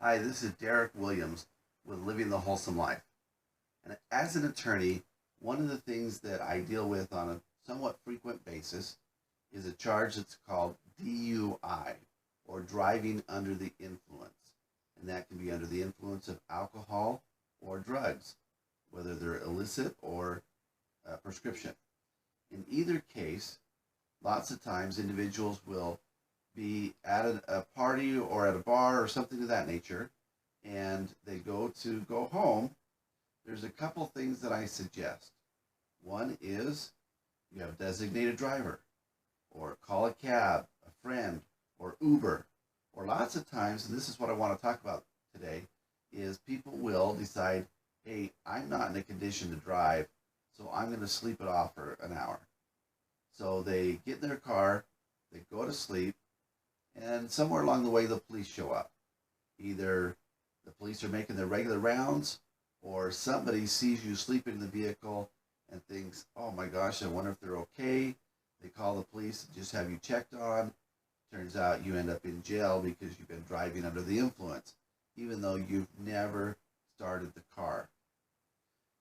Hi, this is Derek Williams with Living the Wholesome Life. And as an attorney, one of the things that I deal with on a somewhat frequent basis is a charge that's called DUI, or driving under the influence. And that can be under the influence of alcohol or drugs, whether they're illicit or prescription. In either case, lots of times individuals will be at a party or at a bar or something of that nature, and they go home. There's a couple things that I suggest. One is you have a designated driver, or call a cab, a friend, or Uber. Or lots of times, and this is what I want to talk about today, is people will decide, hey, I'm not in a condition to drive, so I'm going to sleep it off for an hour. So they get in their car, they go to sleep, and somewhere along the way the police show up. Either the police are making their regular rounds, or somebody sees you sleeping in the vehicle and thinks, oh my gosh, I wonder if they're okay. They call the police and just have you checked on. Turns out you end up in jail because you've been driving under the influence, even though you've never started the car.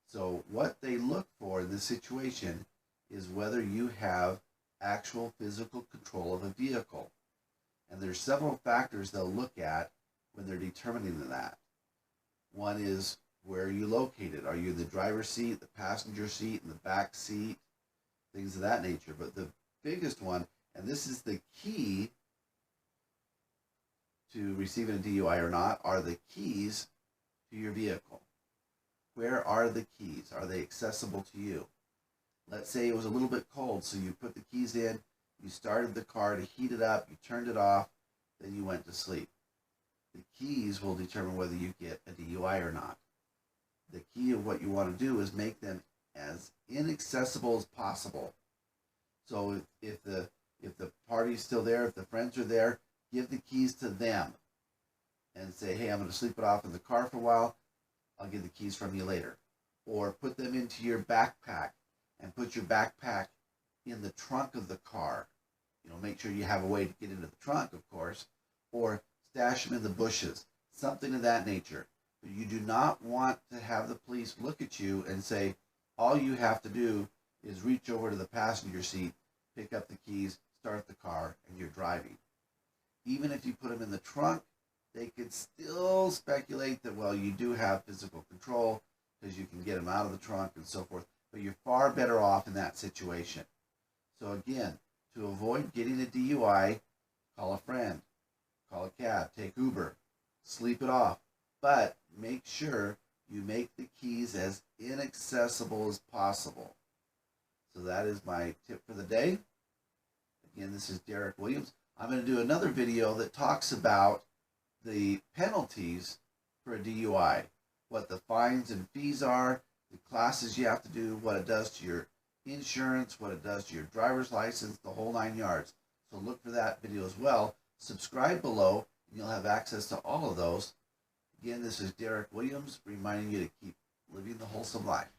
So what they look for in this situation is whether you have actual physical control of a vehicle. And there's several factors they'll look at when they're determining that. One is, where are you located? Are you in the driver's seat, the passenger seat, in the back seat? Things of that nature. But the biggest one, and this is the key to receiving a DUI or not, are the keys to your vehicle. Where are the keys? Are they accessible to you? Let's say it was a little bit cold, so you put the keys in, you started the car to heat it up, you turned it off, then you went to sleep. The keys will determine whether you get a DUI or not. The key of what you want to do is make them as inaccessible as possible. So if the party's still there, if the friends are there, give the keys to them and say, hey, I'm going to sleep it off in the car for a while. I'll get the keys from you later. Or put them into your backpack and put your backpack in the trunk of the car. Make sure you have a way to get into the trunk, of course, or stash them in the bushes, something of that nature. But you do not want to have the police look at you and say, all you have to do is reach over to the passenger seat, pick up the keys, start the car, and you're driving. Even if you put them in the trunk, they could still speculate that, well, you do have physical control because you can get them out of the trunk and so forth. But you're far better off in that situation. So again, to avoid getting a DUI, call a friend, call a cab, take Uber, sleep it off. But make sure you make the keys as inaccessible as possible. So that is my tip for the day. Again, this is Derek Williams. I'm going to do another video that talks about the penalties for a DUI, what the fines and fees are, the classes you have to do, what it does to your insurance, what it does to your driver's license, the whole 9 yards. So look for that video as well. Subscribe below, and you'll have access to all of those. Again, this is Derek Williams reminding you to keep living the wholesome life.